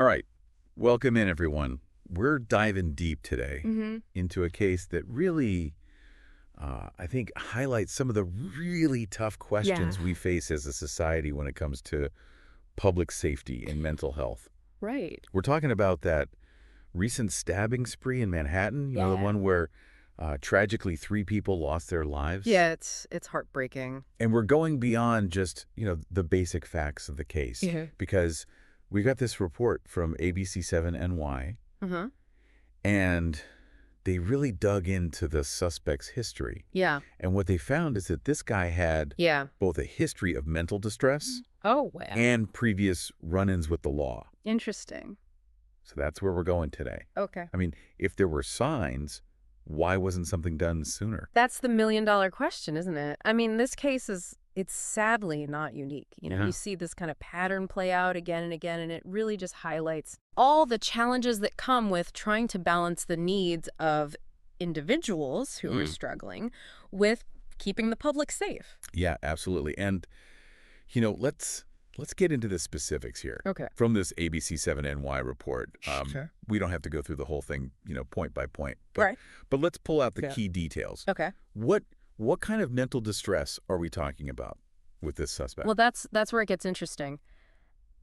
All right. Welcome in, everyone. We're diving deep today Hmm. into a case that really, I think, highlights some of the really tough Yeah, questions we face as a society when it comes to public safety and mental health. right. We're talking about that recent stabbing spree in Manhattan, the Yeah. one where tragically 3 people lost their lives. Yeah, it's heartbreaking. And we're going beyond just, the basic facts of the case Yeah. because we got this report from ABC7 NY. Uh-huh. And they really dug into the suspect's history. Yeah. And what they found is that this guy had Yeah. both a history of mental distress Oh, wow. and previous run-ins with the law. Interesting. So that's where we're going today. Okay. I mean, if there were signs, why wasn't something done sooner? That's the million-dollar question, isn't it? I mean, this case it's sadly not unique. Yeah. You see this kind of pattern play out again and again, and it really just highlights all the challenges that come with trying to balance the needs of individuals who are struggling with keeping the public safe. Yeah, absolutely. And, let's get into the specifics here. Okay. From this ABC7NY report. Sure. We don't have to go through the whole thing, point by point. But, Right. But let's pull out the Yeah. key details. Okay. What kind of mental distress are we talking about with this suspect? Well, that's where it gets interesting.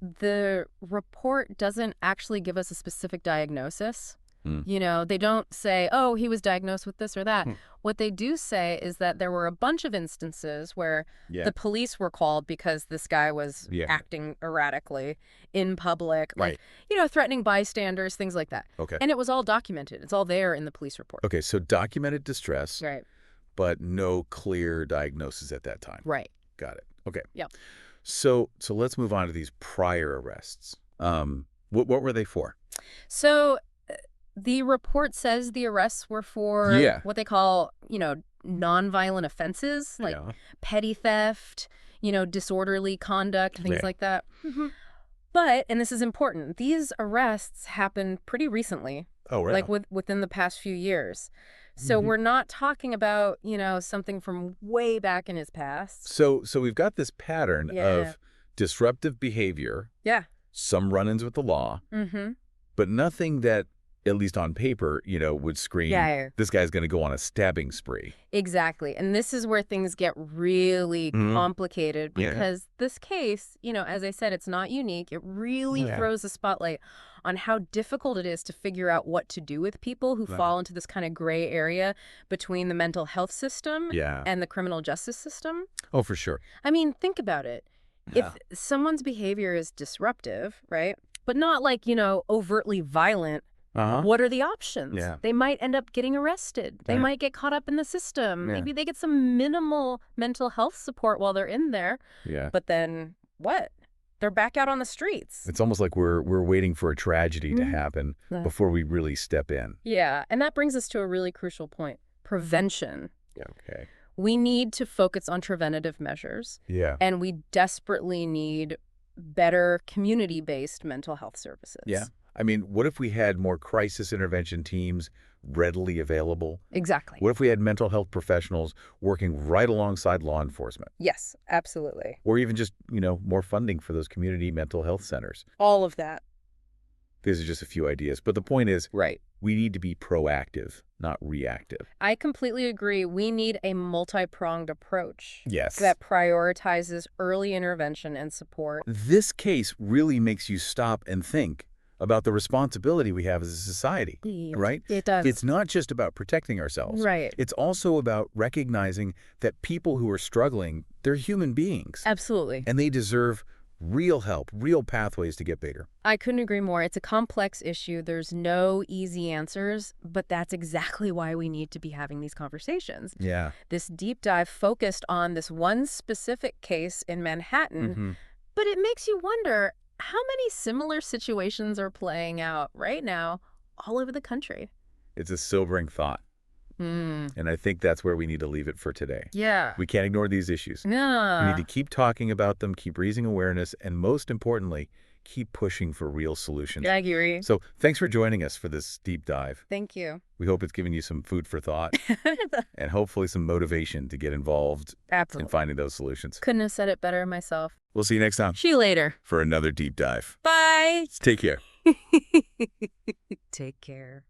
The report doesn't actually give us a specific diagnosis. Hmm. They don't say, oh, he was diagnosed with this or that. Hmm. What they do say is that there were a bunch of instances where Yeah. the police were called because this guy was Yeah. acting erratically in public, Right. threatening bystanders, things like that. Okay. And it was all documented. It's all there in the police report. Okay, so documented distress, Right. but no clear diagnosis at that time. Right. Got it. Okay. Yep. So let's move on to these prior arrests. What were they for? So the report says the arrests were for Yeah. what they call, nonviolent offenses, like Yeah. petty theft, disorderly conduct, things Yeah. like that. But, and this is important, these arrests happened pretty recently, Oh, really? like within the past few years. So Mhm. we're not talking about, something from way back in his past. So we've got this pattern Yeah. of disruptive behavior, Yeah. some run-ins with the law, Mm-hmm. but nothing that, at least on paper, would scream, Yeah. this guy's going to go on a stabbing spree. Exactly. And this is where things get really Mhm. complicated Yeah. because this case, as I said, it's not unique. It really Yeah. throws a spotlight on how difficult it is to figure out what to do with people who Right. fall into this kind of gray area between the mental health system Yeah. and the criminal justice system. Oh, for sure. I mean, think about it. Yeah. If someone's behavior is disruptive, right, but not like, overtly violent, Uh-huh. what are the options? Yeah. They might end up getting arrested. They Yeah. might get caught up in the system. Yeah. Maybe they get some minimal mental health support while they're in there. Yeah. But then what? They're back out on the streets. It's almost like we're waiting for a tragedy to Mhm. happen Yeah. before we really step in. Yeah, and that brings us to a really crucial point. Prevention. Okay. We need to focus on preventative measures, Yeah. and we desperately need better community-based mental health services. Yeah. I mean, what if we had more crisis intervention teams readily available? Exactly. What if we had mental health professionals working right alongside law enforcement? Yes, absolutely. Or even just, more funding for those community mental health centers? All of that. These are just a few ideas. But the point is, Right. we need to be proactive, not reactive. I completely agree. We need a multi-pronged approach Yes. that prioritizes early intervention and support. This case really makes you stop and think about the responsibility we have as a society, right? It does. It's not just about protecting ourselves. Right. It's also about recognizing that people who are struggling, they're human beings. Absolutely. And they deserve real help, real pathways to get better. I couldn't agree more. It's a complex issue. There's no easy answers, but that's exactly why we need to be having these conversations. Yeah. This deep dive focused on this one specific case in Manhattan, but it makes you wonder how many similar situations are playing out right now all over the country. It's a sobering thought. And I think that's where we need to leave it for today. Yeah. We can't ignore these issues. We Yeah. need to keep talking about them, keep raising awareness, and most importantly, keep pushing for real solutions. I agree. So thanks for joining us for this deep dive. Thank you. We hope it's given you some food for thought and hopefully some motivation to get involved in Absolutely. finding those solutions. Couldn't have said it better myself. We'll see you next time See you later. for another deep dive. Bye. Take care. Take care.